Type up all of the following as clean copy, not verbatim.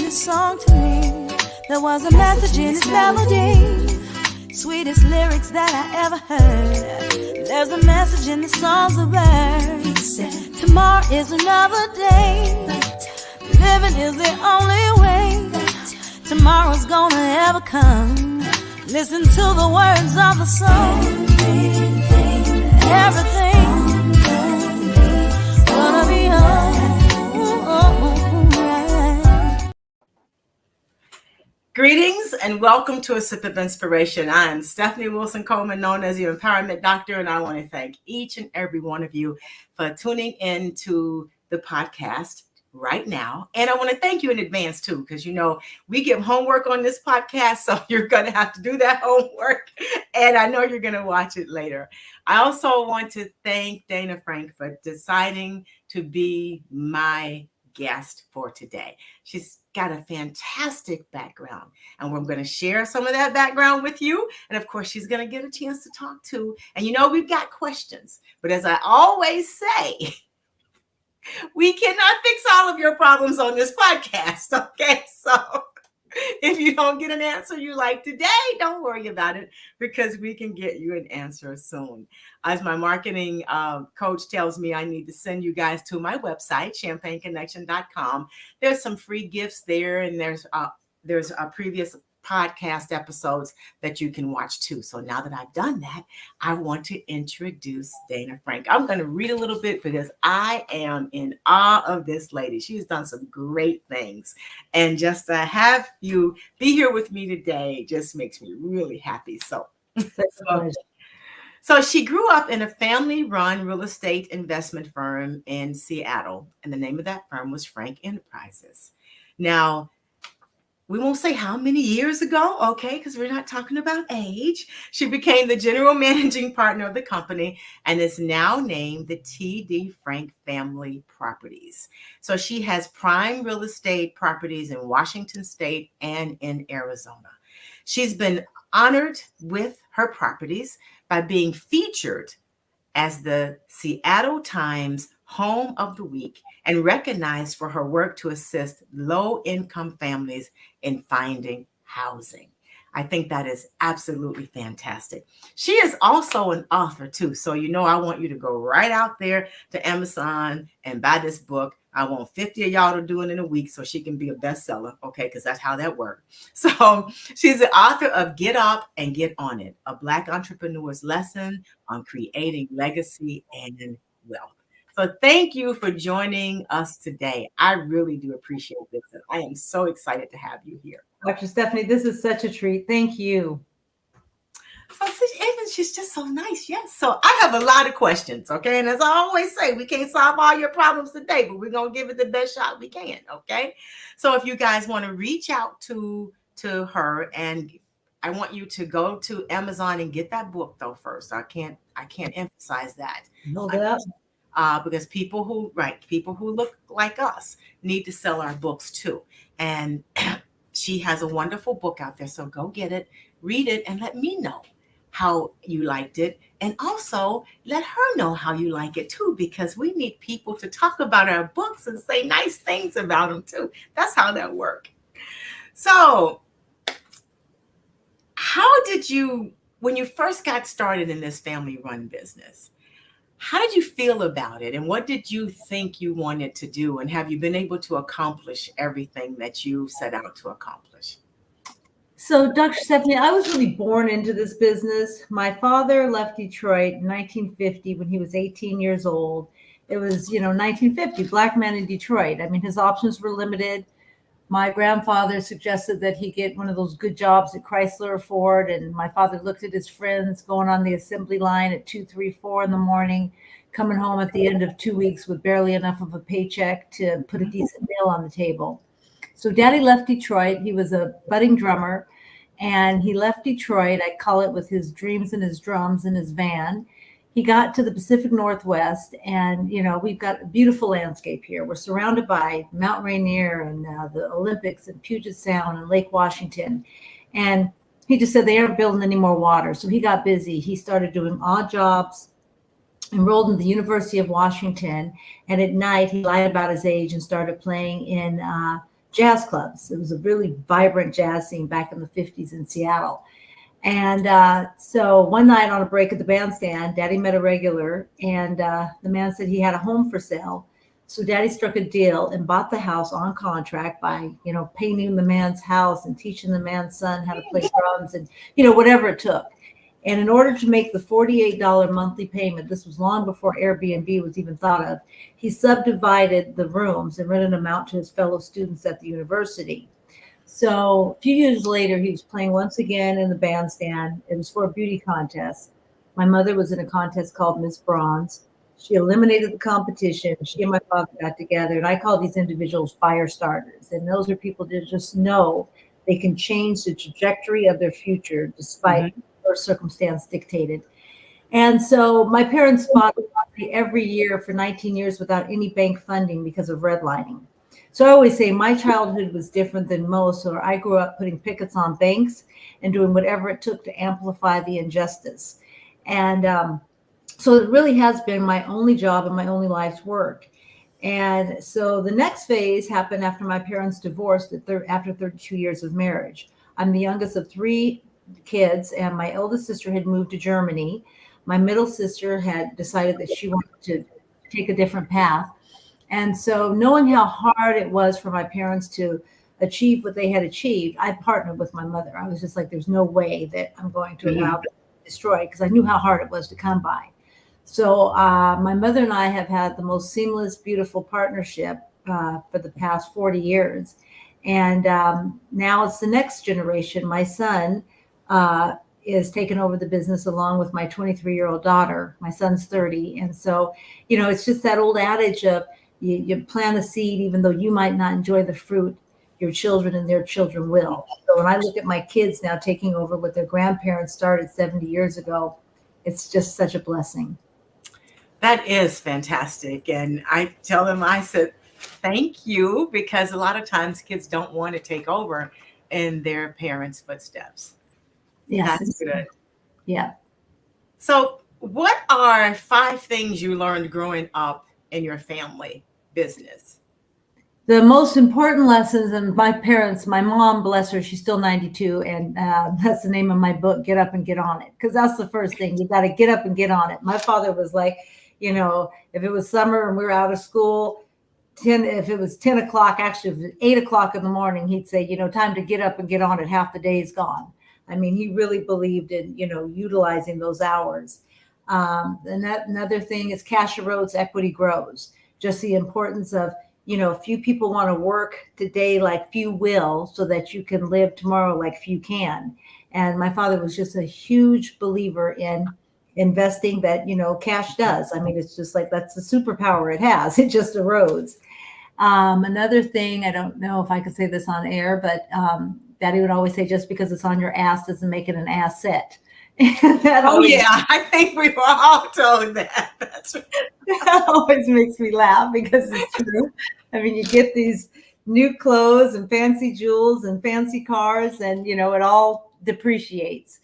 sweetest song to me. There was a message in its melody, sweetest lyrics that I ever heard. There's a message in the songs of birds. Tomorrow is another day. Living is the only way tomorrow's gonna ever come. Listen to the words of the song. Everything gonna be alright. Greetings and welcome to A Sip of Inspiration. I'm Stephanie Wilson-Coleman, known as your Empowerment Doctor, and I want to thank each and every one of you for tuning in to the podcast right now. And I want to thank you in advance too, because you know we give homework on this podcast, so you're going to have to do that homework, and I know you're going to watch it later. I also want to thank Theresa Frank for deciding to be my guest for today. She's got a fantastic background, and we're going to share some of that background with you. And of course, she's going to get a chance to talk to. And you know, we've got questions, but as I always say, we cannot fix all of your problems on this podcast. Okay, so if you don't get an answer you like today, don't worry about it, because we can get you an answer soon. As my marketing coach tells me, I need to send you guys to my website, champagneconnection.com. There's some free gifts there, and there's previous podcast episodes that you can watch too. So now that I've done that, I want to introduce Theresa Frank. I'm going to read a little bit because I am in awe of this lady. She's done some great things. And just to have you be here with me today just makes me really happy. So she grew up in a family-run real estate investment firm in Seattle, and the name of that firm was Frank Enterprises. Now, we won't say how many years ago, okay, because we're not talking about age. She became the general managing partner of the company and is now named the T.D. Frank Family Properties. So she has prime real estate properties in Washington State and in Arizona. She's been honored with her properties by being featured as the Seattle Times Home of the Week and recognized for her work to assist low-income families in finding housing. I think that is absolutely fantastic. She is also an author too. So, you know, I want you to go right out there to Amazon and buy this book. I want 50 of y'all to do it in a week so she can be a bestseller, okay, because that's how that works. So she's the author of Get Up and Get On It, a Black entrepreneur's lesson on creating legacy and wealth. So thank you for joining us today. I really do appreciate this. And I am so excited to have you here. Dr. Stephanie, this is such a treat. Thank you. So she's just so nice. Yes. So I have a lot of questions. Okay. And as I always say, we can't solve all your problems today, but we're going to give it the best shot we can. Okay. So if you guys want to reach out to her, and I want you to go to Amazon and get that book though first. I can't emphasize that. No doubt. Because people who look like us need to sell our books too. And she has a wonderful book out there. So go get it, read it, and let me know how you liked it. And also let her know how you like it too, because we need people to talk about our books and say nice things about them too. That's how that works. So how did you, when you first got started in this family-run business, how did you feel about it? And what did you think you wanted to do? And have you been able to accomplish everything that you set out to accomplish? So, Dr. Stephanie, I was really born into this business. My father left Detroit in 1950 when he was 18 years old. It was, 1950, Black man in Detroit. I mean, his options were limited. My grandfather suggested that he get one of those good jobs at Chrysler or Ford. And my father looked at his friends going on the assembly line at 2, 3, 4 in the morning, coming home at the end of 2 weeks with barely enough of a paycheck to put a decent meal on the table. So Daddy left Detroit. He was a budding drummer, and he left Detroit, I call it, with his dreams and his drums in his van. He got to the Pacific Northwest, and, we've got a beautiful landscape here. We're surrounded by Mount Rainier and the Olympics and Puget Sound and Lake Washington. And he just said they aren't building any more water. So he got busy. He started doing odd jobs, enrolled in the University of Washington. And at night, he lied about his age and started playing in jazz clubs. It was a really vibrant jazz scene back in the 50s in Seattle. And so one night on a break at the bandstand, Daddy met a regular, and the man said he had a home for sale. So Daddy struck a deal and bought the house on contract by, painting the man's house and teaching the man's son how to play drums and, whatever it took. And in order to make the $48 monthly payment, this was long before Airbnb was even thought of, he subdivided the rooms and rented them out to his fellow students at the university. So a few years later, he was playing once again in the bandstand. It was for a beauty contest. My mother was in a contest called Miss Bronze. She eliminated the competition. She and my father got together, and I call these individuals fire starters. And those are people that just know they can change the trajectory of their future despite their circumstance dictated. And so my parents bought property every year for 19 years without any bank funding because of redlining. So I always say my childhood was different than most, or I grew up putting pickets on banks and doing whatever it took to amplify the injustice. And so it really has been my only job and my only life's work. And so the next phase happened after my parents divorced after 32 years of marriage. I'm the youngest of 3 kids, and my eldest sister had moved to Germany. My middle sister had decided that she wanted to take a different path. And so knowing how hard it was for my parents to achieve what they had achieved, I partnered with my mother. I was just like, there's no way that I'm going to allow them to destroy it, because I knew how hard it was to come by. So my mother and I have had the most seamless, beautiful partnership for the past 40 years. And now it's the next generation. My son is taking over the business along with my 23-year-old daughter. My son's 30. And so, it's just that old adage of, you plant a seed, even though you might not enjoy the fruit, your children and their children will. So when I look at my kids now taking over what their grandparents started 70 years ago, it's just such a blessing. That is fantastic. And I tell them, I said, thank you, because a lot of times kids don't want to take over in their parents' footsteps. Yes. That's good. Yeah. So what are 5 things you learned growing up in your family business? The most important lessons, and my parents, my mom, bless her, she's still 92, and that's the name of my book, Get Up and Get On It, because that's the first thing. You got to get up and get on it. My father was like, if it was summer and we were out of school, if it was 10 o'clock, actually, if it was 8 o'clock in the morning, he'd say, time to get up and get on it. Half the day is gone. I mean, he really believed in, utilizing those hours. And another thing is cash erodes, equity grows. Just the importance of, few people want to work today like few will, so that you can live tomorrow like few can. And my father was just a huge believer in investing that, cash does. I mean, it's just like, that's the superpower it has. It just erodes. Another thing, I don't know if I could say this on air, but Daddy would always say, just because it's on your ass doesn't make it an asset. That I think we were all told that. That always makes me laugh, because it's true. I mean, you get these new clothes and fancy jewels and fancy cars, and it all depreciates.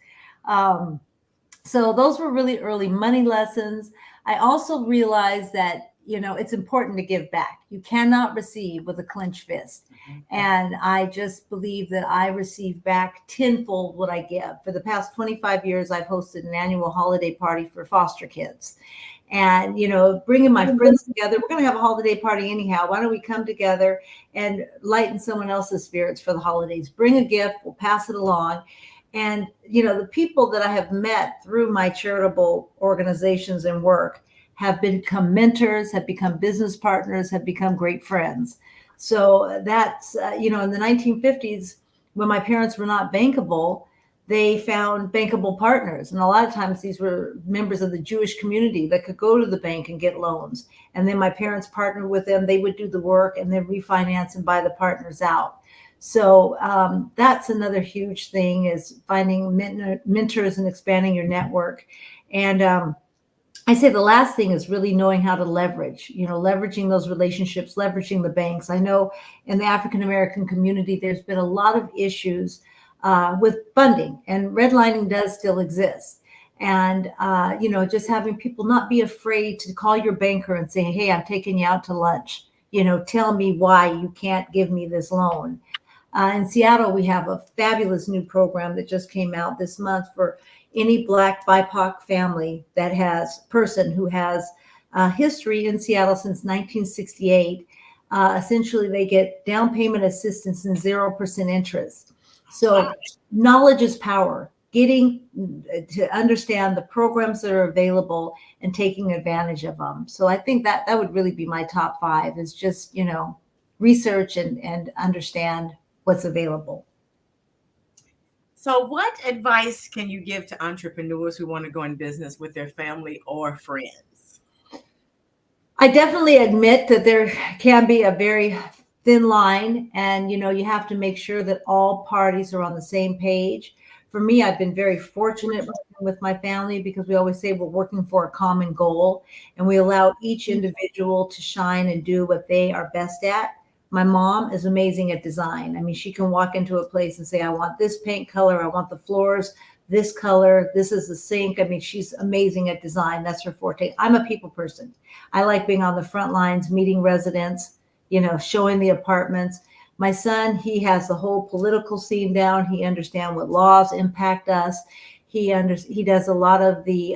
So those were really early money lessons. I also realized that it's important to give back. You cannot receive with a clenched fist. And I just believe that I receive back tenfold what I give. For the past 25 years, I've hosted an annual holiday party for foster kids. And, bringing my friends together, we're going to have a holiday party anyhow. Why don't we come together and lighten someone else's spirits for the holidays? Bring a gift, we'll pass it along. And, the people that I have met through my charitable organizations and work have become mentors, have become business partners, have become great friends. So that's, in the 1950s, when my parents were not bankable, they found bankable partners. And a lot of times these were members of the Jewish community that could go to the bank and get loans. And then my parents partnered with them. They would do the work and then refinance and buy the partners out. So that's another huge thing, is finding mentors and expanding your network. And I say the last thing is really knowing how to leverage, leveraging those relationships, leveraging the banks. I know in the African-American community, there's been a lot of issues with funding, and redlining does still exist. And, just having people not be afraid to call your banker and say, hey, I'm taking you out to lunch. tell me why you can't give me this loan. In Seattle, we have a fabulous new program that just came out this month for any Black BIPOC family person who has history in Seattle since 1968. Essentially, they get down payment assistance and 0% interest. So knowledge is power. Getting to understand the programs that are available and taking advantage of them. So I think that would really be my top 5 is just, research and understand what's available. So what advice can you give to entrepreneurs who want to go in business with their family or friends? I definitely admit that there can be a very thin line, and, you have to make sure that all parties are on the same page. For me, I've been very fortunate with my family because we always say we're working for a common goal, and we allow each individual to shine and do what they are best at. My mom is amazing at design. I mean, she can walk into a place and say, I want this paint color, I want the floors this color, this is the sink. I mean, she's amazing at design. That's her forte. I'm a people person. I like being on the front lines, meeting residents, showing the apartments. My son, he has the whole political scene down. He understands what laws impact us. He does a lot of the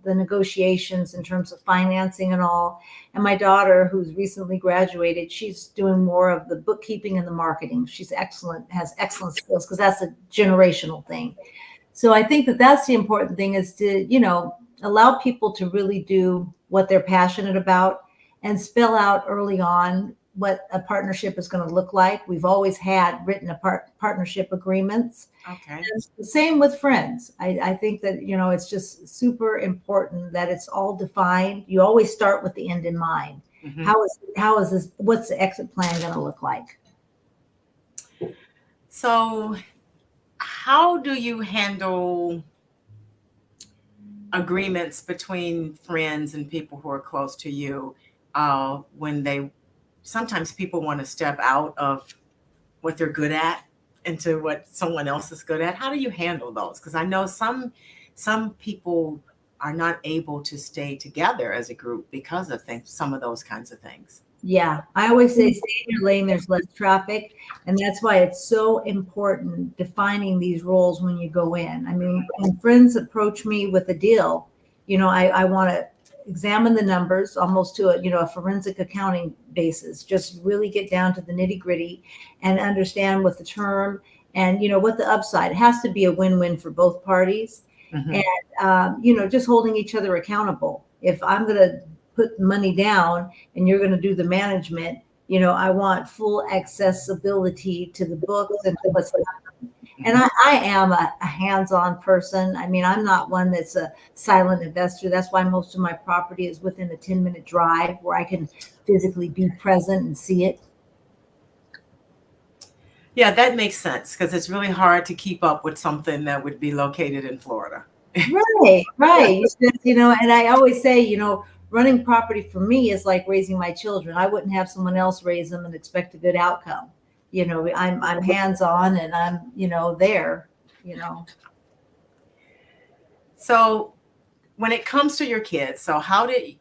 negotiations in terms of financing and all. And my daughter, who's recently graduated, she's doing more of the bookkeeping and the marketing. She's excellent, has excellent skills because that's a generational thing. So I think that that's the important thing is to, allow people to really do what they're passionate about and spell out early on what a partnership is going to look like. We've always had written partnership agreements. Okay. And the same with friends. I think that, it's just super important that it's all defined. You always start with the end in mind. Mm-hmm. How is this, what's the exit plan going to look like? So how do you handle agreements between friends and people who are close to you when sometimes people want to step out of what they're good at into what someone else is good at? How do you handle those? Because I know some people are not able to stay together as a group because of some of those kinds of things. Yeah, I always say stay in your lane, there's less traffic. And that's why it's so important defining these roles when you go in. I mean, when friends approach me with a deal, I want to examine the numbers almost to a forensic accounting basis, just really get down to the nitty gritty and understand what the term and, what the upside. It has to be a win-win for both parties. Mm-hmm. And, just holding each other accountable. If I'm going to put money down and you're going to do the management, I want full accessibility to the books and to what's happening. And I am a hands-on person. I mean, I'm not one that's a silent investor. That's why most of my property is within a 10-minute drive where I can physically be present and see it. Yeah, that makes sense because it's really hard to keep up with something that would be located in Florida. Right. And I always say, running property for me is like raising my children. I wouldn't have someone else raise them and expect a good outcome. I'm hands-on and I'm, there, So when it comes to your kids, so how did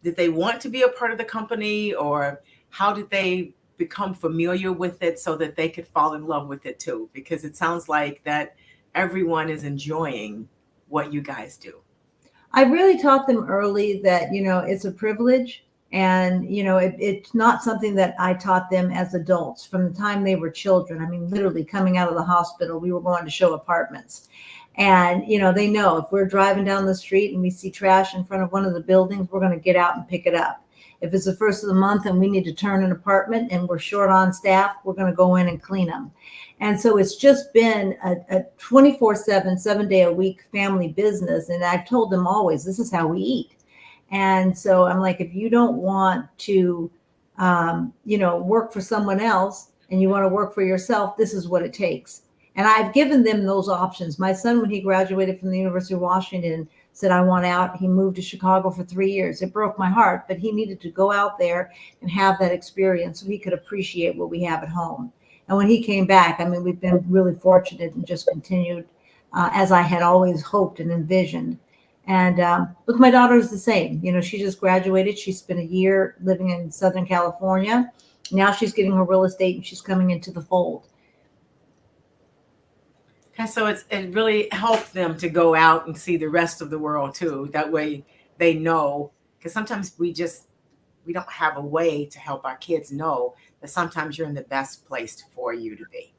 they want to be a part of the company, or how did they become familiar with it so that they could fall in love with it too? Because it sounds like that everyone is enjoying what you guys do. I really taught them early that, it's a privilege and, it's not something that I taught them as adults from the time they were children. I mean, literally coming out of the hospital, we were going to show apartments and, they know if we're driving down the street and we see trash in front of one of the buildings, we're going to get out and pick it up. If it's the first of the month and we need to turn an apartment and we're short on staff, we're going to go in and clean them. And so it's just been a 24/7, 7-day-a-week family business. And I've told them always, this is how we eat. And so I'm like, if you don't want to, work for someone else and you want to work for yourself, this is what it takes. And I've given them those options. My son, when he graduated from the University of Washington, said, I want out. He moved to Chicago for 3 years. It broke my heart, but he needed to go out there and have that experience so he could appreciate what we have at home. And when he came back, I mean, we've been really fortunate and just continued as I had always hoped and envisioned. And look, my daughter is the same. You know, she just graduated. She spent a year living in Southern California. Now she's getting her real estate and she's coming into the fold. Okay, so it really helped them to go out and see the rest of the world too. That way they know, because sometimes we don't have a way to help our kids know that sometimes you're in the best place for you to be.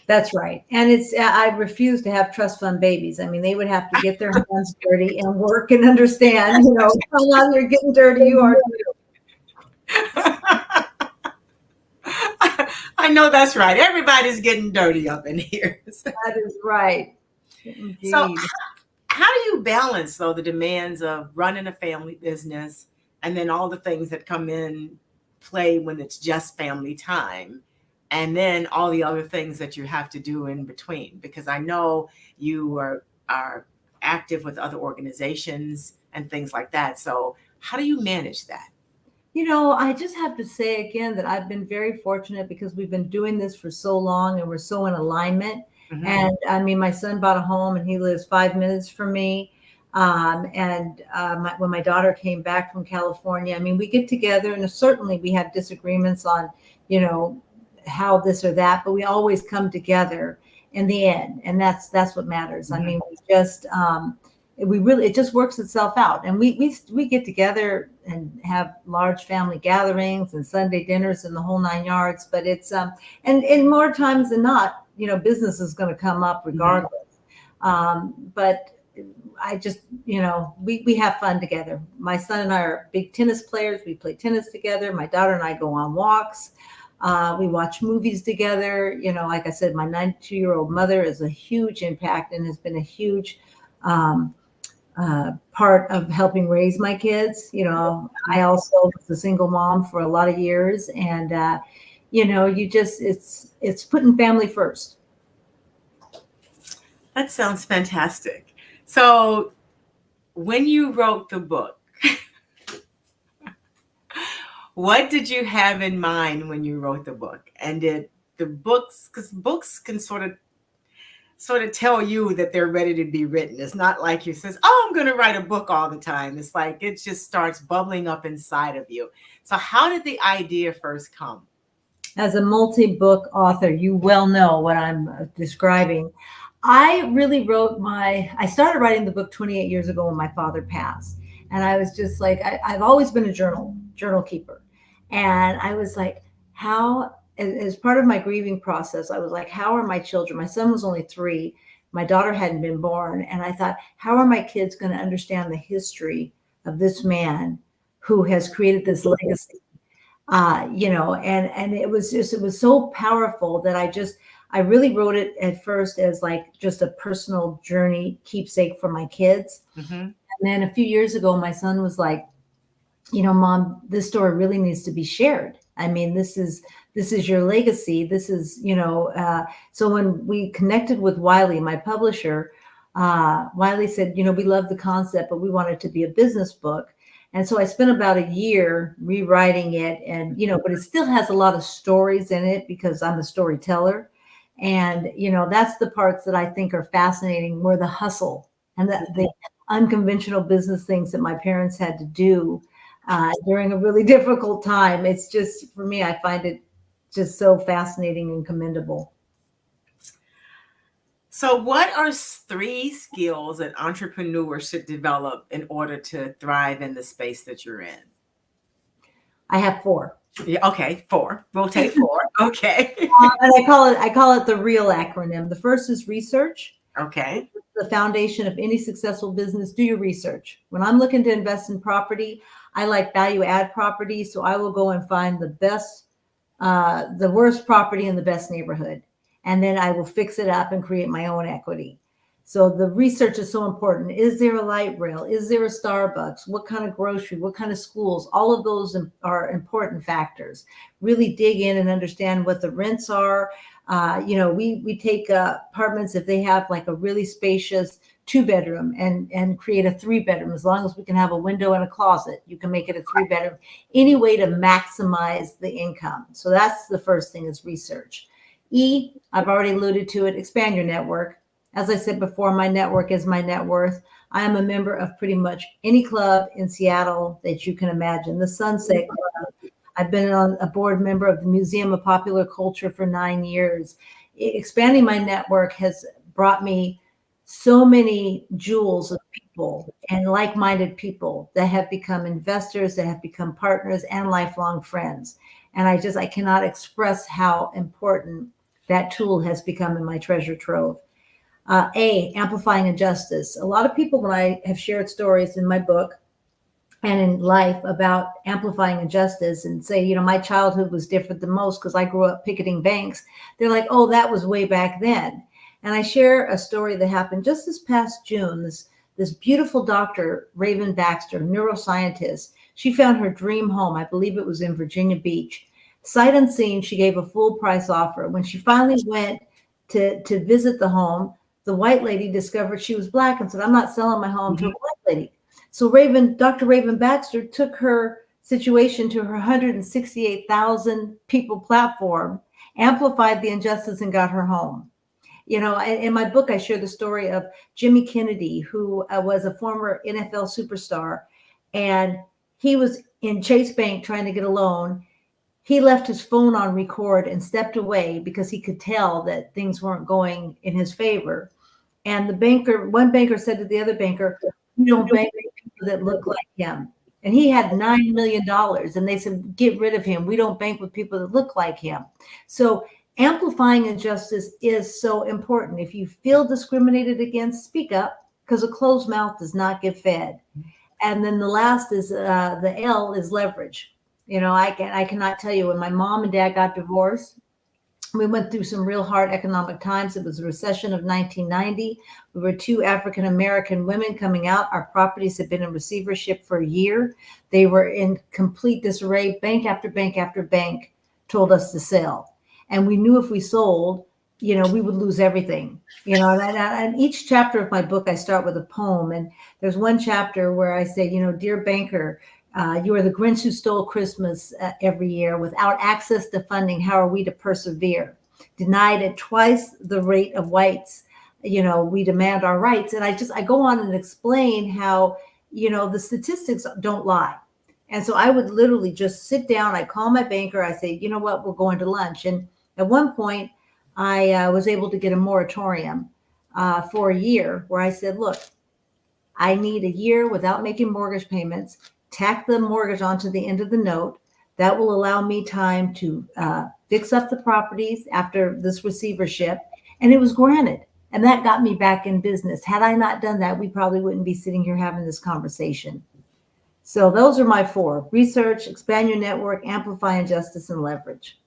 That's right. And I refuse to have trust fund babies. I mean, they would have to get their hands dirty and work and understand, you know, how long you're getting dirty, you are too. I know that's right. Everybody's getting dirty up in here. That is right. Indeed. So how do you balance, though, the demands of running a family business and then all the things that come in play when it's just family time, and then all the other things that you have to do in between? Because I know you are active with other organizations and things like that. So how do you manage that? You know, I just have to say again that I've been very fortunate because we've been doing this for so long and we're so in alignment. Mm-hmm. And I mean, my son bought a home and he lives 5 minutes from me. When my daughter came back from California, I mean, we get together and certainly we have disagreements on, you know, how this or that, but we always come together in the end. And that's what matters. Mm-hmm. I mean, it just works itself out. And we get together and have large family gatherings and Sunday dinners and the whole 9 yards. But it's, and more times than not, you know, business is going to come up regardless. Mm-hmm. But I just, you know, we have fun together. My son and I are big tennis players. We play tennis together. My daughter and I go on walks. We watch movies together. You know, like I said, my 92-year-old mother is a huge impact and has been a huge part of helping raise my kids. You know, I also was a single mom for a lot of years, and you know, it's putting family first. That sounds fantastic. So when you wrote the book, what did you have in mind when you wrote the book? And did the books, because books can sort of tell you that they're ready to be written. It's not like you says, oh, I'm going to write a book all the time. It's like it just starts bubbling up inside of you. So how did the idea first come? As a multi-book author, you well know what I'm describing. I really I started writing the book 28 years ago when my father passed. And I was just like, I've always been a journal keeper. And I was like, how, as part of my grieving process, I was like, how are my children? My son was only 3. My daughter hadn't been born. And I thought, how are my kids going to understand the history of this man who has created this legacy? You know, and it was so powerful that I really wrote it at first as like just a personal journey keepsake for my kids. Mm-hmm. And then a few years ago, my son was like, you know, Mom, this story really needs to be shared. I mean, this is your legacy. This is, you know, so when we connected with Wiley, my publisher, Wiley said, you know, we love the concept, but we want it to be a business book. And so I spent about a year rewriting it, and, you know, but it still has a lot of stories in it because I'm a storyteller. And, you know, that's the parts that I think are fascinating, where the hustle and the unconventional business things that my parents had to do during a really difficult time. It's just, for me, I find it just so fascinating and commendable. So what are 3 skills that entrepreneurs should develop in order to thrive in the space that you're in? I have 4. Yeah, okay, 4. We'll take 4. Okay. And I call it the REAL acronym. The first is research. Okay. The foundation of any successful business. Do your research. When I'm looking to invest in property, I like value add property. So I will go and find the worst property in the best neighborhood. And then I will fix it up and create my own equity. So the research is so important. Is there a light rail? Is there a Starbucks? What kind of grocery? What kind of schools? All of those are important factors. Really dig in and understand what the rents are. You know, we take apartments if they have like a really spacious 2-bedroom and create a 3-bedroom. As long as we can have a window and a closet, you can make it a 3-bedroom. Any way to maximize the income. So that's the first thing, is research. I've already alluded to it, expand your network. As I said before, my network is my net worth. I am a member of pretty much any club in Seattle that you can imagine. The Sunset Club. I've been on a board member of the Museum of Popular Culture for 9 years. Expanding my network has brought me so many jewels of people and like-minded people that have become investors, that have become partners and lifelong friends. And I cannot express how important that tool has become in my treasure trove. Amplifying injustice. A lot of people, when I have shared stories in my book and in life about amplifying injustice and say, my childhood was different than most because I grew up picketing banks, they're like, oh, that was way back then. And I share a story that happened just this past June. This beautiful doctor, Raven Baxter, neuroscientist, she found her dream home. I believe it was in Virginia Beach. Sight unseen, she gave a full price offer. When she finally went to visit the home, the white lady discovered she was Black and said, I'm not selling my home to a white lady. So Dr. Raven Baxter took her situation to her 168,000 people platform, amplified the injustice, and got her home. In my book, I share the story of Jimmy Kennedy, who was a former NFL superstar, and he was in Chase Bank trying to get a loan. He left his phone on record and stepped away because he could tell that things weren't going in his favor. And one banker said to the other banker, "You don't bank with people that look like him." And he had $9 million. And they said, get rid of him. We don't bank with people that look like him. So amplifying injustice is so important. If you feel discriminated against, speak up, because a closed mouth does not get fed. And then the last is the L is leverage. I cannot tell you, when my mom and dad got divorced, we went through some real hard economic times. It was the recession of 1990. We were two African-American women coming out. Our properties had been in receivership for a year. They were in complete disarray. Bank after bank after bank told us to sell. And we knew if we sold, we would lose everything. And each chapter of my book, I start with a poem. And there's one chapter where I say, dear banker, you are the Grinch who stole Christmas every year. Without access to funding, how are we to persevere? Denied at twice the rate of whites, we demand our rights. And I go on and explain how, the statistics don't lie. And so I would literally just sit down. I call my banker. I say, you know what, we're going to lunch. And at one point, I was able to get a moratorium for a year where I said, look, I need a year without making mortgage payments. Tack the mortgage onto the end of the note. That will allow me time to fix up the properties after this receivership. And it was granted. And that got me back in business. Had I not done that, we probably wouldn't be sitting here having this conversation. So those are my 4: research, expand your network, amplify injustice, and leverage.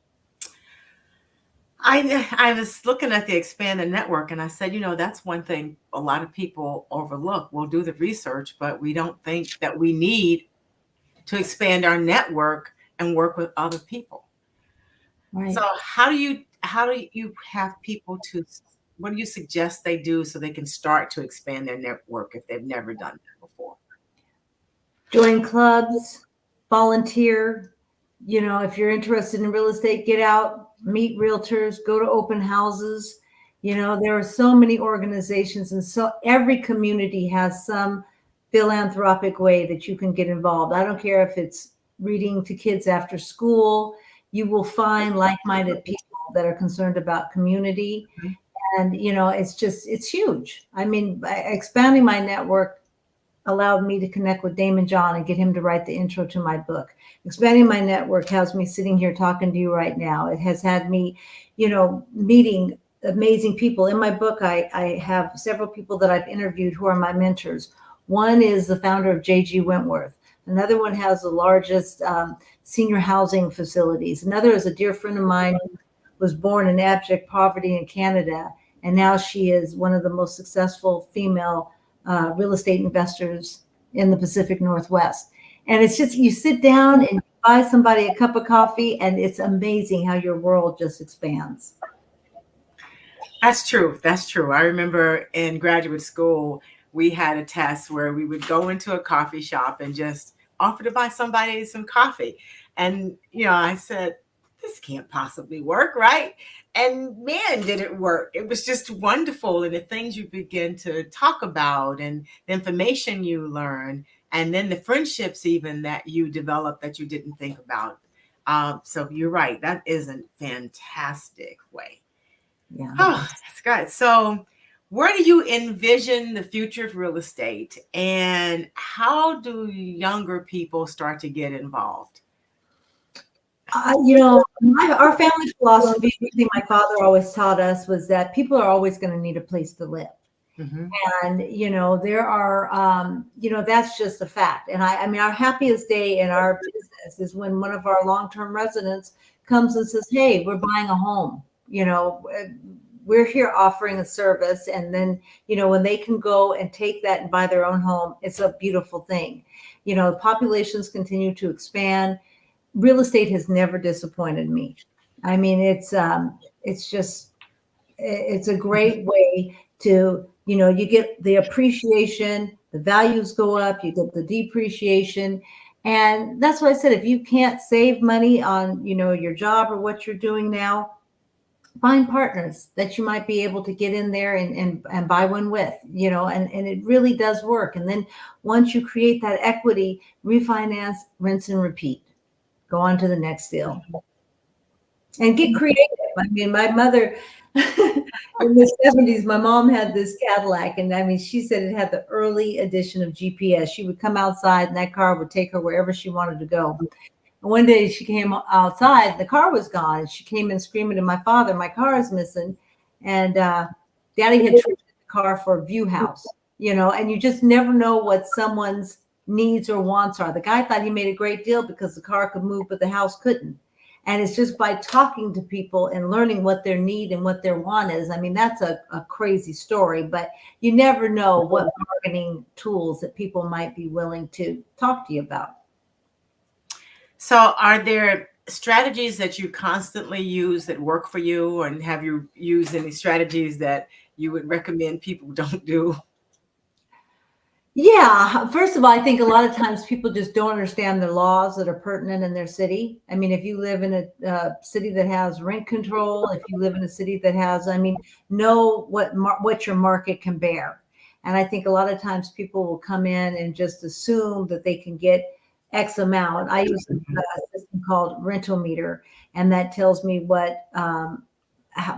I was looking at the expand the network, and I said, that's one thing a lot of people overlook. We'll do the research, but we don't think that we need to expand our network and work with other people. Right. So how do you have people what do you suggest they do so they can start to expand their network if they've never done that before? Join clubs, volunteer. If you're interested in real estate, get out, meet realtors, go to open houses. There are so many organizations, and so every community has some philanthropic way that you can get involved. I don't care if it's reading to kids after school. You will find like-minded people that are concerned about community. And, it's huge. I mean, expanding my network allowed me to connect with Damon John and get him to write the intro to my book. Expanding my network has me sitting here talking to you right now. It has had me, meeting amazing people. In my book, I have several people that I've interviewed who are my mentors. One is the founder of J.G. Wentworth. Another one has the largest senior housing facilities. Another is a dear friend of mine who was born in abject poverty in Canada. And now she is one of the most successful female real estate investors in the Pacific Northwest. And it's just, you sit down and buy somebody a cup of coffee, and it's amazing how your world just expands. That's true. That's true. I remember in graduate school, we had a test where we would go into a coffee shop and just offer to buy somebody some coffee. And, I said, this can't possibly work, right? And man, did it work. It was just wonderful. And the things you begin to talk about and the information you learn, and then the friendships even that you develop that you didn't think about. So you're right. That is a fantastic way. Yeah. Oh, that's good. So where do you envision the future of real estate, and how do younger people start to get involved? Our family philosophy, the thing my father always taught us was that people are always going to need a place to live. Mm-hmm. And, there are, that's just a fact. And I mean, our happiest day in our business is when one of our long-term residents comes and says, hey, we're buying a home, we're here offering a service. And then, when they can go and take that and buy their own home, it's a beautiful thing. Populations continue to expand. Real estate has never disappointed me. I mean, it's a great way to, you get the appreciation, the values go up, you get the depreciation. And that's why I said, if you can't save money on, your job or what you're doing now, find partners that you might be able to get in there and buy one with, and it really does work. And then once you create that equity, refinance, rinse and repeat. Go on to the next deal and get creative. I mean, my mother in the 70s, my mom had this Cadillac, and I mean, she said it had the early edition of GPS. She would come outside and that car would take her wherever she wanted to go. And one day she came outside, the car was gone, and she came in screaming to my father, my car is missing. And Daddy had traded the car for a view house, and you just never know what someone's needs or wants are. The guy thought he made a great deal because the car could move, but the house couldn't. And it's just by talking to people and learning what their need and what their want is. I mean, that's a crazy story, but you never know what marketing tools that people might be willing to talk to you about. So are there strategies that you constantly use that work for you? And have you used any strategies that you would recommend people don't do? Yeah. First of all, I think a lot of times people just don't understand the laws that are pertinent in their city. I mean, if you live in a city that has rent control, if you live in a city that has, know what your market can bear. And I think a lot of times people will come in and just assume that they can get X amount. I use a system called Rental Meter, and that tells me what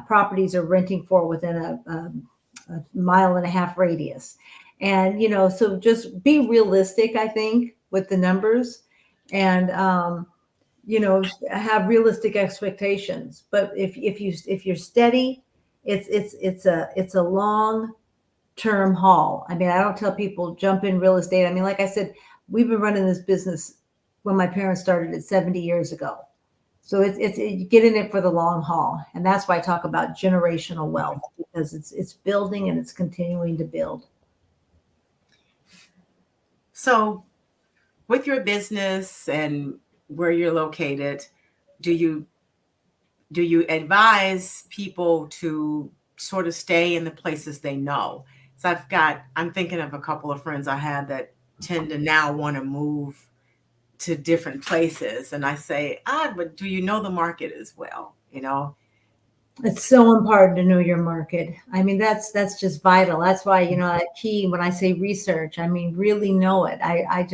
properties are renting for within a 1.5 mile radius. And, so just be realistic, I think, with the numbers and, have realistic expectations. But if you're steady, it's a long-term haul. I mean, I don't tell people jump in real estate. I mean, like I said, we've been running this business when my parents started it 70 years ago. So it's you get in it for the long haul. And that's why I talk about generational wealth, because it's building and it's continuing to build. So with your business and where you're located, do you advise people to sort of stay in the places they know? So I'm thinking of a couple of friends I had that tend to now want to move to different places. And I say, but do you know the market as well? It's so important to know your market. I mean, that's just vital. That's why, that key when I say research, I mean, really know it. I've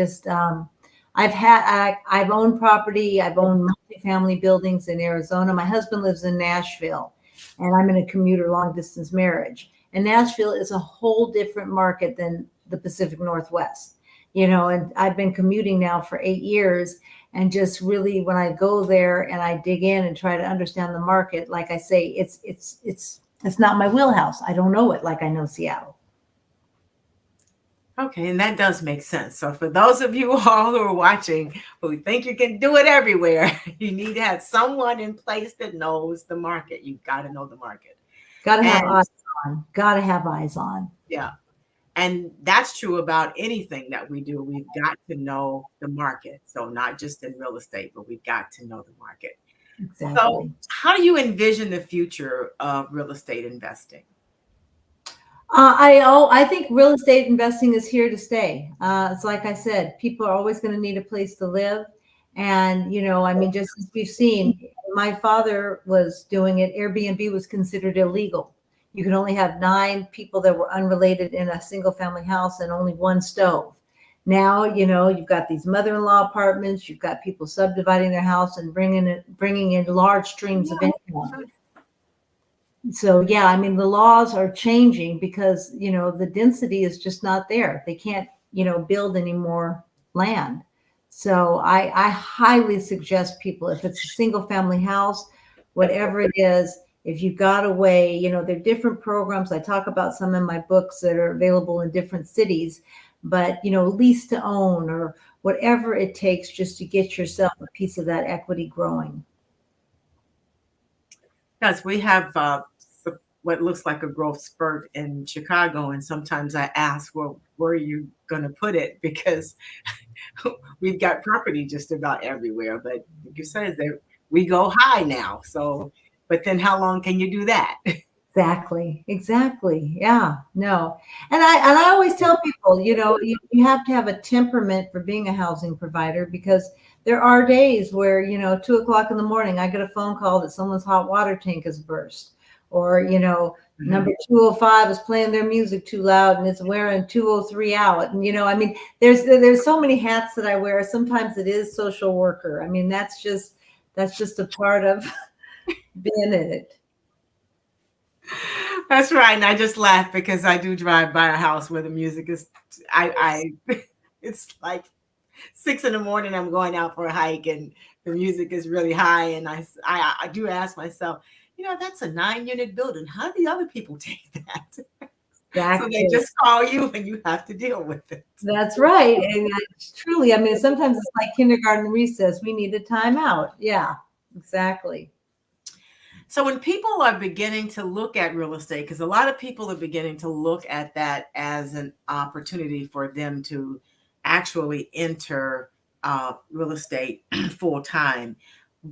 owned property. I've owned multifamily buildings in Arizona. My husband lives in Nashville, and I'm in a commuter long distance marriage. And Nashville is a whole different market than the Pacific Northwest, and I've been commuting now for 8 years. And just really, when I go there and I dig in and try to understand the market, like I say, it's not my wheelhouse. I don't know it like I know Seattle. Okay, and that does make sense. So for those of you all who are watching who think you can do it everywhere, you need to have someone in place that knows the market. You've got to know the market. Got to have eyes on. Got to have eyes on. Yeah. And that's true about anything that we do. We've got to know the market. So not just in real estate, but we've got to know the market. Exactly. So how do you envision the future of real estate investing? I think real estate investing is here to stay. It's like I said, people are always going to need a place to live. And, just as we've seen, my father was doing it, Airbnb was considered illegal. You could only have 9 people that were unrelated in a single family house and only 1 stove. Now, you've got these mother-in-law apartments, you've got people subdividing their house and bringing in large streams of income. So, yeah, I mean, the laws are changing because, the density is just not there. They can't, build any more land. So I highly suggest people, if it's a single family house, whatever it is, if you've got a way, there are different programs. I talk about some in my books that are available in different cities, but, lease to own or whatever it takes just to get yourself a piece of that equity growing. Yes, we have what looks like a growth spurt in Chicago. And sometimes I ask, well, where are you going to put it? Because we've got property just about everywhere. But like you said, that we go high now. So, but then how long can you do that? Exactly. Yeah, no. And I always tell people, you have to have a temperament for being a housing provider, because there are days where, 2:00 in the morning, I get a phone call that someone's hot water tank has burst, or, number 205 is playing their music too loud and it's wearing 203 out. And, I mean, there's so many hats that I wear. Sometimes it is social worker. I mean, that's just a part of being in it. That's right. And I just laugh because I do drive by a house where the music is, it's like 6 in the morning, I'm going out for a hike and the music is really high. And I do ask myself, that's a 9-unit building. How do the other people take that? Exactly. So they just call you and you have to deal with it. That's right. And truly, I mean, sometimes it's like kindergarten recess. We need a timeout. Yeah, exactly. So when people are beginning to look at real estate, because a lot of people are beginning to look at that as an opportunity for them to actually enter real estate full time,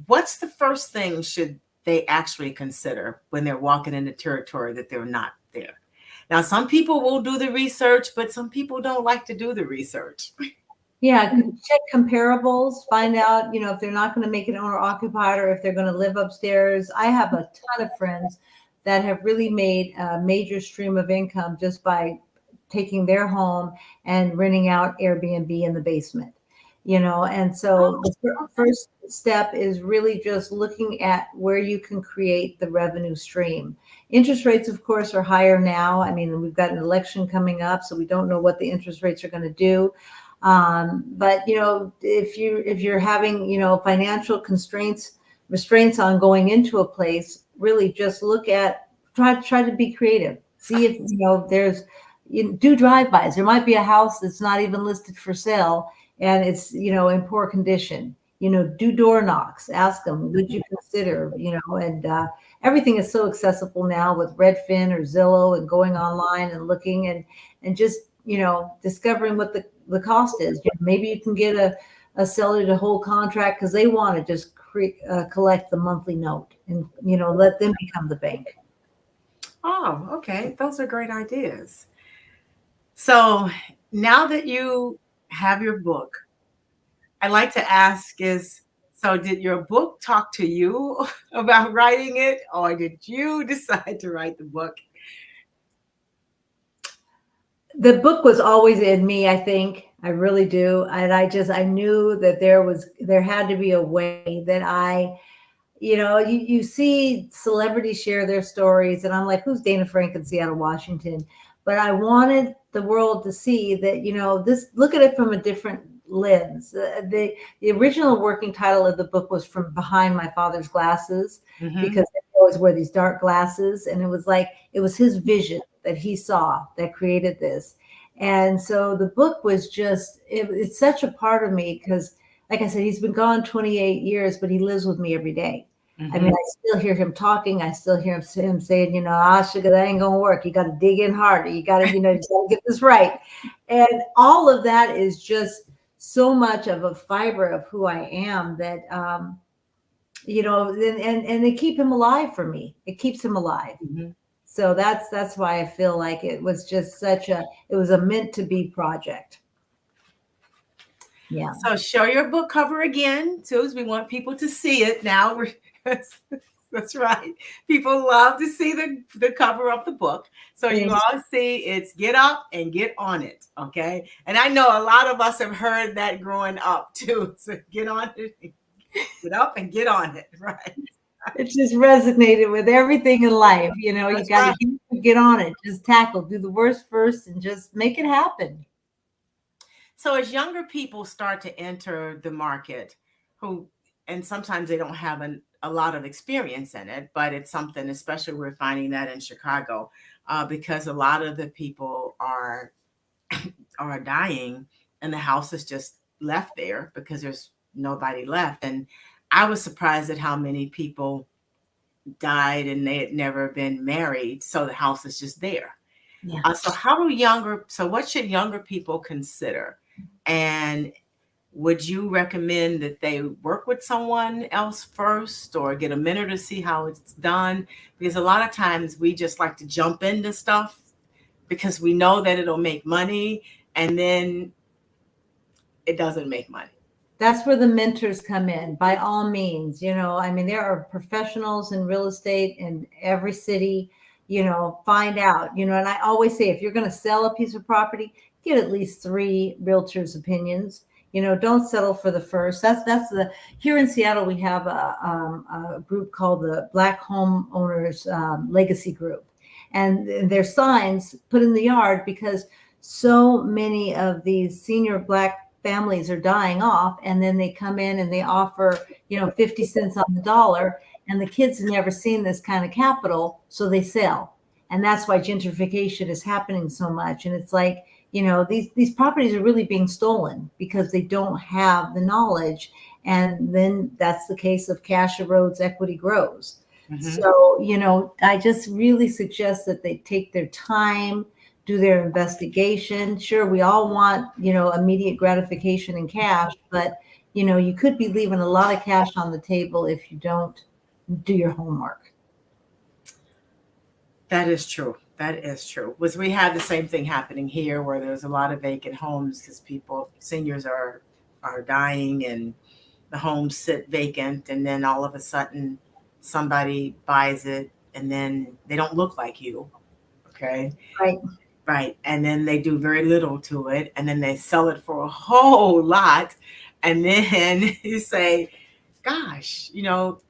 what's the first thing should they actually consider when they're walking into territory that they're not there? Now, some people will do the research, but some people don't like to do the research. Yeah, check comparables, find out, if they're not going to make it owner occupied or if they're going to live upstairs. I have a ton of friends that have really made a major stream of income just by taking their home and renting out Airbnb in the basement, and so the first step is really just looking at where you can create the revenue stream. Interest rates, of course, are higher now. I mean, we've got an election coming up, so we don't know what the interest rates are going to do. But if you're having financial restraints on going into a place, really just look at try to be creative. See if there's do drive-bys. There might be a house that's not even listed for sale and it's in poor condition. Do door knocks. Ask them, would you consider? And everything is so accessible now with Redfin or Zillow, and going online and looking and just discovering what the cost is. Maybe you can get a seller to hold contract because they want to just collect the monthly note and let them become the bank. Oh, okay. Those are great ideas. So now that you have your book, I'd like to ask so did your book talk to you about writing it, or did you decide to write the book? The book was always in me, I think. I really do. And I knew that there had to be a way that you see celebrities share their stories and I'm like, who's Dana Frank in Seattle, Washington? But I wanted the world to see that, look at it from a different lens. The original working title of the book was From Behind My Father's Glasses, because I always wear these dark glasses. And it was his vision that he saw that created this. And so the book was it's such a part of me because, like I said, he's been gone 28 years, but he lives with me every day. I mean, I still hear him talking. I still hear him saying, sugar, that ain't going to work. You got to dig in harder. You got to, you got to get this right. And all of that is just so much of a fiber of who I am that, and they keep him alive for me. It keeps him alive. So that's why I feel like it was just it was a meant to be project. Yeah. So show your book cover again, Suze. We want people to see it now. That's right. People love to see the cover of the book. So you Thanks. all see it's get up and get on it. Okay. And I know a lot of us have heard that growing up too. So get on it, get up and get on it. Right. It just resonated with everything in life. You know, you That's got right. to get on it, just tackle, do the worst first and just make it happen. So as younger people start to enter the market, and sometimes they don't have a lot of experience in it, but it's something, especially we're finding that in Chicago, because a lot of the people are dying and the house is just left there because there's nobody left. And I was surprised at how many people died and they had never been married. So the house is just there. Yeah. So what should younger people consider? And would you recommend that they work with someone else first or get a mentor to see how it's done? Because a lot of times we just like to jump into stuff because we know that it'll make money and then it doesn't make money. That's where the mentors come in, by all means. You know, I mean, there are professionals in real estate in every city. You know, find out, you know, and I always say, if you're going to sell a piece of property, get at least 3 realtors' opinions. You know, don't settle for the first. Here in Seattle, we have a group called the Black Homeowners Legacy Group, and their signs put in the yard because so many of these senior Black families are dying off, and then they come in and they offer, you know, 50 cents on the dollar, and the kids have never seen this kind of capital, so they sell. And that's why gentrification is happening so much. And it's like, you know, these properties are really being stolen because they don't have the knowledge. And then that's the case of cash erodes, equity grows. Mhm. So, you know, I just really suggest that they take their time, do their investigation. Sure, we all want, you know, immediate gratification in cash, but, you know, you could be leaving a lot of cash on the table if you don't do your homework. That is true. That is true. We have the same thing happening here where there's a lot of vacant homes because seniors are dying and the homes sit vacant, and then all of a sudden somebody buys it and then they don't look like you. Okay. Right. Right. And then they do very little to it and then they sell it for a whole lot. And then you say, gosh, you know,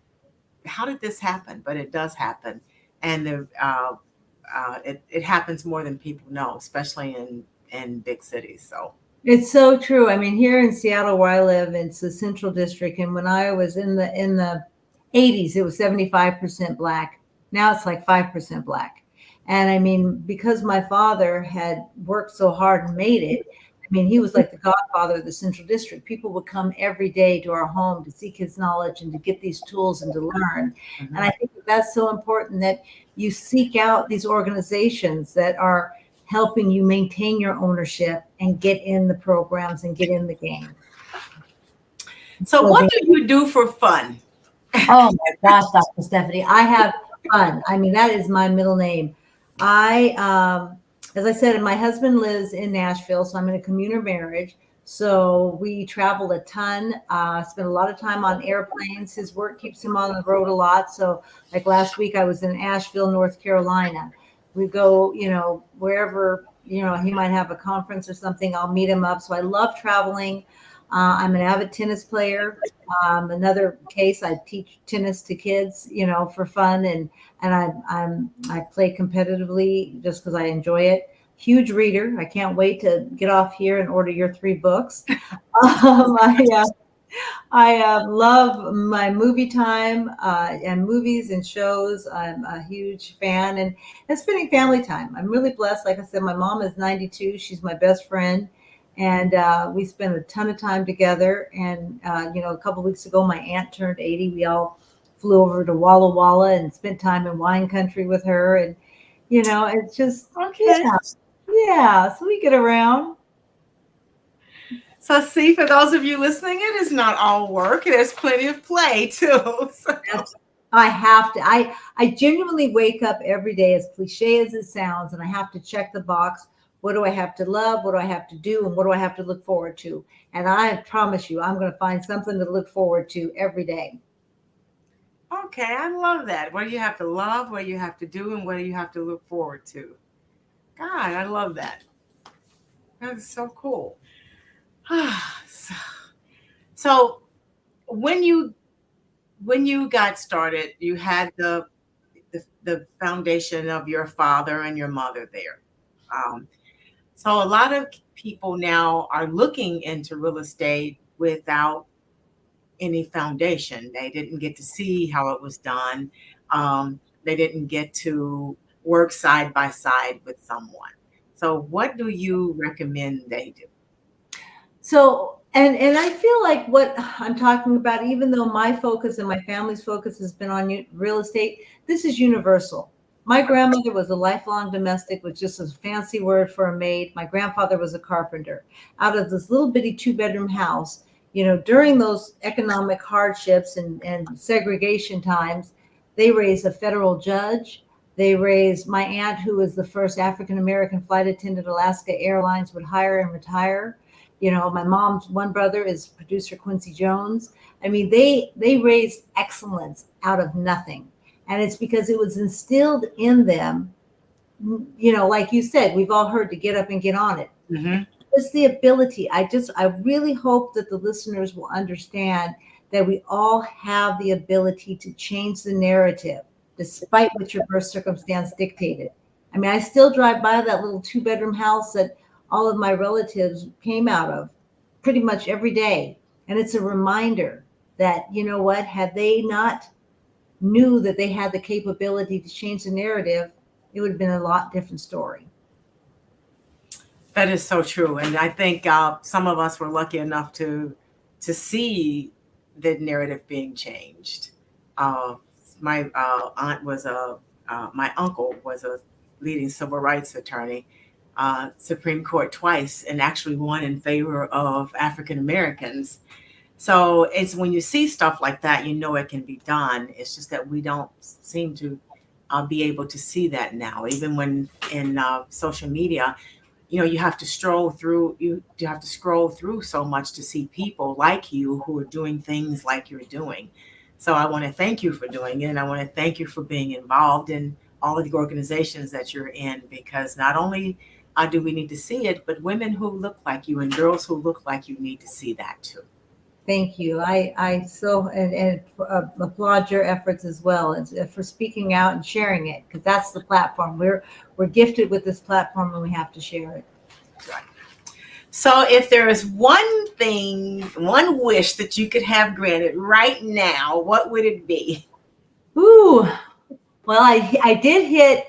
how did this happen? But it does happen. And it happens more than people know, especially in big cities. So It's so true. I mean, here in Seattle, where I live, it's the Central District, and when I was in the 80s, it was 75% Black. Now it's like 5% Black. And I mean, because my father had worked so hard and made it, I mean, he was like the godfather of the Central District. People would come every day to our home to seek his knowledge and to get these tools and to learn. Mhm. And I think that's so important that you seek out these organizations that are helping you maintain your ownership and get in the programs and get in the game. So what do you do for fun? Oh my gosh, Dr. Stephanie, I have fun. I mean, that is my middle name. As I said, my husband lives in Nashville, so I'm in a commuter marriage. So we travel a ton, spend a lot of time on airplanes. His work keeps him on the road a lot. So like last week, I was in Asheville, North Carolina. We go, you know, wherever, you know, he might have a conference or something, I'll meet him up. So I love traveling. I'm an avid tennis player. Another case, I teach tennis to kids, you know, for fun, and I play competitively just because I enjoy it. Huge reader. I can't wait to get off here and order your 3 books. I love my movie time and movies and shows. I'm a huge fan, and spending family time. I'm really blessed. Like I said, my mom is 92. She's my best friend. And we spent a ton of time together. And, you know, a couple of weeks ago, my aunt turned 80. We all flew over to Walla Walla and spent time in wine country with her. And, you know, it's just, Okay. yeah. So we get around. So see, for those of you listening, it is not all work. There's plenty of play too. So. I have to. I genuinely wake up every day, as cliche as it sounds, and I have to check the box. What do I have to love? What do I have to do? And what do I have to look forward to? And I promise you, I'm going to find something to look forward to every day. Okay, I love that. What do you have to love? What do you have to do? And what do you have to look forward to? God, I love that. That's so cool. so, so when you got started, you had the foundation of your father and your mother there. Um, so a lot of people now are looking into real estate without any foundation. They didn't get to see how it was done. They didn't get to work side by side with someone. So, what do you recommend they do? So, and I feel like what I'm talking about, even though my focus and my family's focus has been on real estate, this is universal. My grandmother was a lifelong domestic, which just a fancy word for a maid. My grandfather was a carpenter. Out of this little bitty 2-bedroom house, during those economic hardships and segregation times, they raised a federal judge. They raised my aunt, who was the first African-American flight attendant Alaska Airlines would hire and retire. My mom's one brother is producer Quincy Jones. I mean, they raised excellence out of nothing. And it's because it was instilled in them, like you said, we've all heard to get up and get on it. Mm-hmm. It's the ability. I really hope that the listeners will understand that we all have the ability to change the narrative, despite what your birth circumstance dictated. I mean, I still drive by that little 2-bedroom house that all of my relatives came out of pretty much every day. And it's a reminder that, had they not knew that they had the capability to change the narrative, it would have been a lot different story. That is so true. And I think some of us were lucky enough to see the narrative being changed. My aunt was my uncle was a leading civil rights attorney, Supreme Court twice, and actually won in favor of African Americans. So it's when you see stuff like that, it can be done. It's just that we don't seem to be able to see that now. Even when in social media, you have to scroll through. You have to scroll through so much to see people like you who are doing things like you're doing. So I want to thank you for doing it, and I want to thank you for being involved in all of the organizations that you're in, because not only do we need to see it, but women who look like you and girls who look like you need to see that too. Thank you. I so and applaud your efforts as well, and for speaking out and sharing it, because that's the platform. We're gifted with this platform, and we have to share it. Right. So if there is one thing, one wish that you could have granted right now, what would it be? Ooh, well, I did hit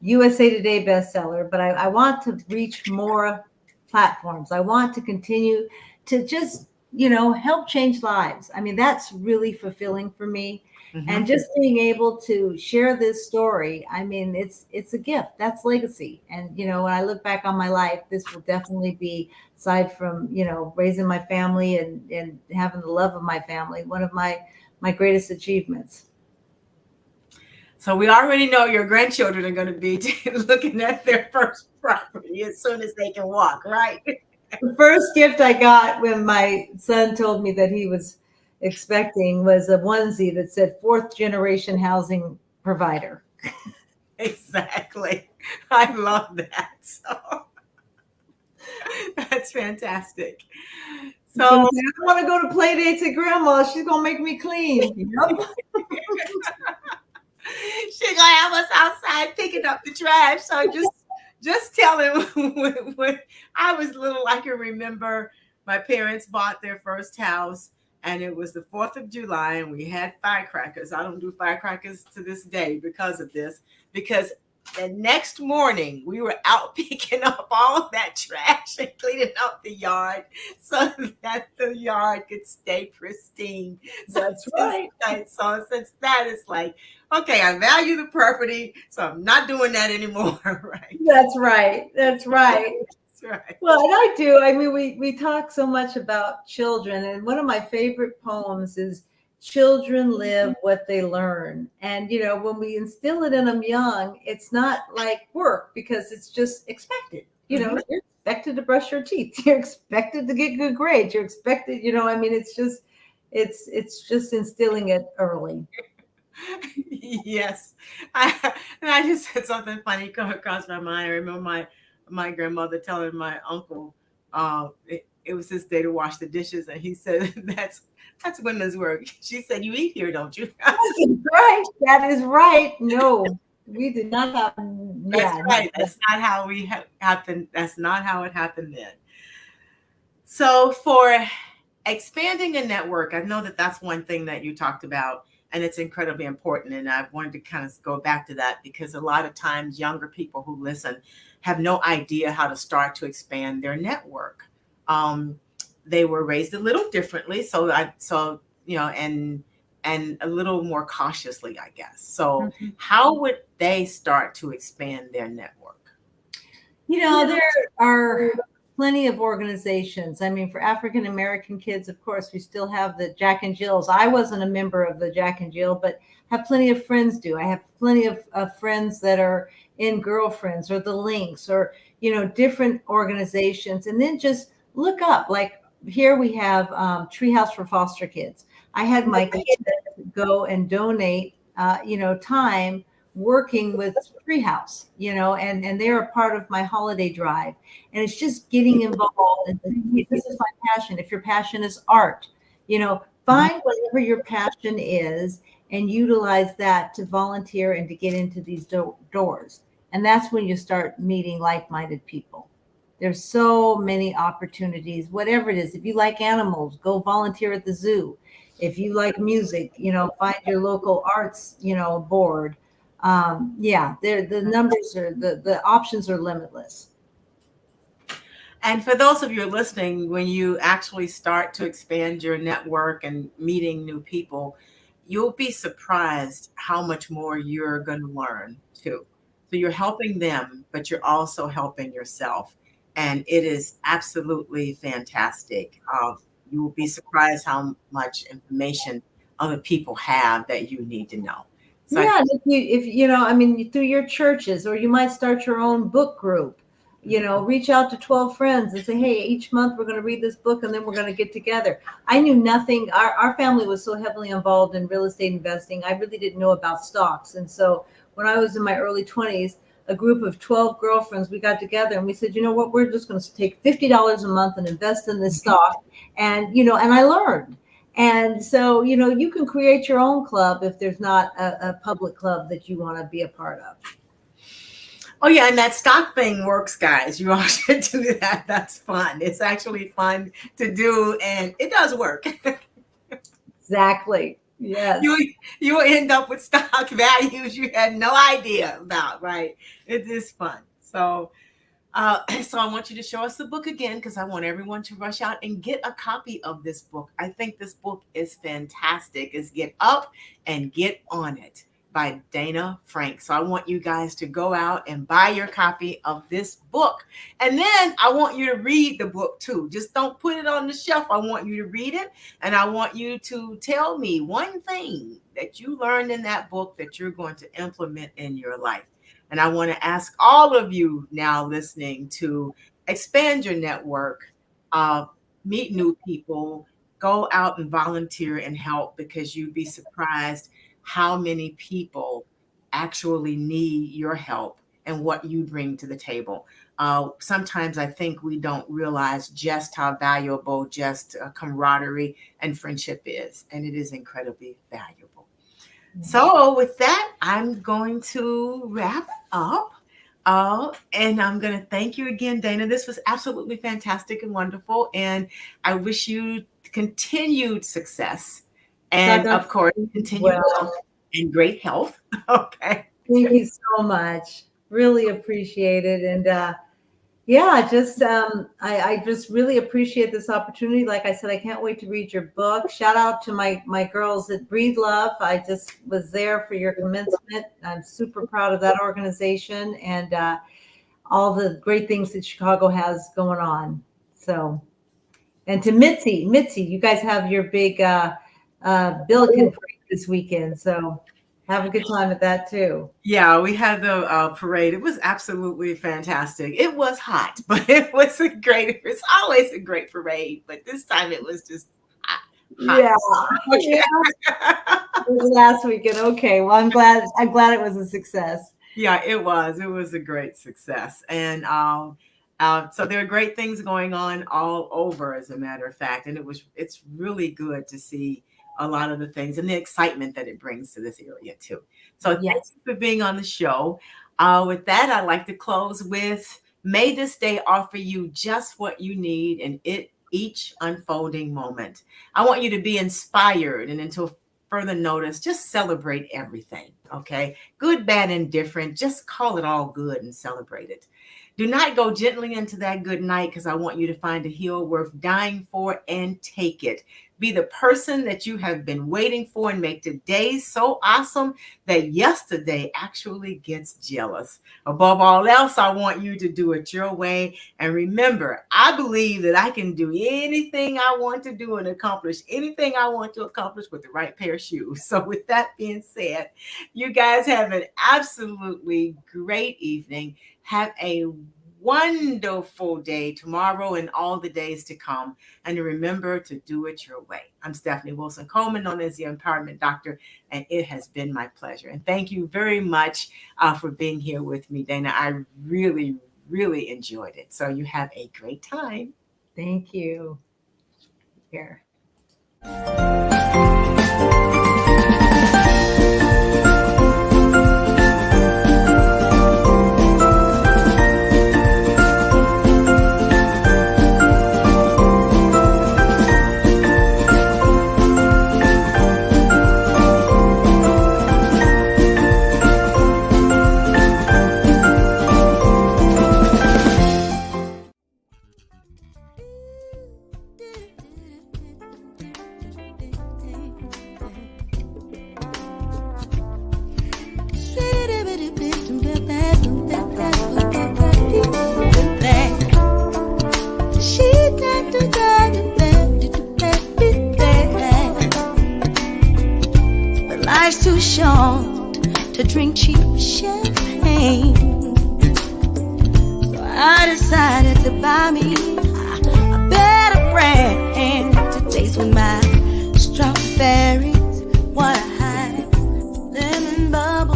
USA Today bestseller, but I want to reach more platforms. I want to continue to just, help change lives. I mean, that's really fulfilling for me. Mm-hmm. And just being able to share this story, I mean, it's a gift. That's legacy. And, when I look back on my life, this will definitely be, aside from, raising my family and having the love of my family, one of my greatest achievements. So we already know your grandchildren are going to be looking at their first property as soon as they can walk, right? The first gift I got when my son told me that he was expecting was a onesie that said 4th generation housing provider. Exactly. I love that. So that's fantastic. So I want to go to play dates at grandma. She's going to make me clean. Yep. She's gonna have us outside picking up the trash. So just tell him when I was little, I can remember my parents bought their first house, and it was the 4th of July, and we had firecrackers. I don't do firecrackers to this day because of this, because the next morning we were out picking up all of that trash and cleaning up the yard so that the yard could stay pristine. That's right. So since that, it's like, okay, I value the property, so I'm not doing that anymore, right? That's right. That's right. That's right. Well, and I do. I mean, we talk so much about children, and one of my favorite poems is "Children live what they learn." And, when we instill it in them young, it's not like work, because it's just expected. You're expected to brush your teeth. You're expected to get good grades. You're expected, it's just, It's just instilling it early. Yes. I just had something funny come across my mind. I remember my grandmother telling my uncle it was his day to wash the dishes, and he said, that's women's work. She said, you eat here, don't you? That's right. That is right. No, we did not have. That's Yeah, right. That's not how happened. That's not how it happened then. So for expanding a network, I know that that's one thing that you talked about, and it's incredibly important. And I wanted to kind of go back to that because a lot of times younger people who listen have no idea how to start to expand their network. They were raised a little differently, and a little more cautiously, I guess. So how would they start to expand their network? There are plenty of organizations. I mean, for African American kids, of course, we still have the Jack and Jills. I wasn't a member of the Jack and Jill, but have plenty of friends do. I have plenty of friends that are in Girlfriends or the Links or, different organizations. And then just look up, like here we have Treehouse for foster kids. I had my kids go and donate, time working with Treehouse, and they're a part of my holiday drive. And it's just getting involved. And this is my passion. If your passion is art, find whatever your passion is and utilize that to volunteer and to get into these doors. And that's when you start meeting like-minded people. There's so many opportunities, whatever it is. If you like animals, go volunteer at the zoo. If you like music, find your local arts, board. The numbers are the options are limitless. And for those of you listening, when you actually start to expand your network and meeting new people, you'll be surprised how much more you're going to learn too. So you're helping them, but you're also helping yourself. And it is absolutely fantastic. You will be surprised how much information other people have that you need to know. So if through your churches, or you might start your own book group, reach out to 12 friends and say, hey, each month we're going to read this book and then we're going to get together. I knew nothing. Our family was so heavily involved in real estate investing. I really didn't know about stocks. And so when I was in my early 20s, a group of 12 girlfriends, we got together and we said, you know what, we're just going to take $50 a month and invest in this stock. And, and I learned. And so, you can create your own club if there's not a public club that you want to be a part of. Oh, yeah. And that stock thing works, guys. You all should do that. That's fun. It's actually fun to do. And it does work. Exactly. Yes. You will end up with stock values you had no idea about, right? It is fun. So I want you to show us the book again, because I want everyone to rush out and get a copy of this book. I think this book is fantastic. It's Get Up and Get On It by Theresa Frank. So I want you guys to go out and buy your copy of this book. And then I want you to read the book too. Just don't put it on the shelf. I want you to read it. And I want you to tell me one thing that you learned in that book that you're going to implement in your life. And I want to ask all of you now listening to expand your network, meet new people, go out and volunteer and help, because you'd be surprised how many people actually need your help and what you bring to the table. Sometimes I think we don't realize just how valuable just camaraderie and friendship is, and it is incredibly valuable. So with that, I'm going to wrap up. And I'm going to thank you again, Dana. This was absolutely fantastic and wonderful. And I wish you continued success. And of course, continued wealth and great health. Okay. Thank you so much. Really appreciate it. And I just really appreciate this opportunity. Like I said, I can't wait to read your book. Shout out to my girls at Breathe Love. I just was there for your commencement. I'm super proud of that organization and all the great things that Chicago has going on. So, and to Mitzi, you guys have your big Billiken parade this weekend. So have a good time at that too. Yeah, we had the parade. It was absolutely fantastic. It was hot, but it was it's always a great parade, but this time it was just Yeah. Okay. It was last weekend. Okay. Well, I'm glad it was a success. Yeah, it was. It was a great success. And so there are great things going on all over, as a matter of fact. And it's really good to see a lot of the things and the excitement that it brings to this area too. So Yes. thanks for being on the show. With that, I'd like to close with, may this day offer you just what you need in each unfolding moment. I want you to be inspired, and until further notice, just celebrate everything. Okay. Good, bad, indifferent. Just call it all good and celebrate it. Do not go gently into that good night, because I want you to find a hill worth dying for and take it. Be the person that you have been waiting for and make today so awesome that yesterday actually gets jealous. Above all else, I want you to do it your way. And remember, I believe that I can do anything I want to do and accomplish anything I want to accomplish with the right pair of shoes. So with that being said, you guys have an absolutely great evening. Have a wonderful day tomorrow and all the days to come. And remember to do it your way. I'm Stephanie Wilson-Coleman, known as the Empowerment Doctor, and it has been my pleasure. And thank you very much for being here with me, Dana. I really, really enjoyed it. So you have a great time. Thank you. Here. Life's too short to drink cheap champagne, so I decided to buy me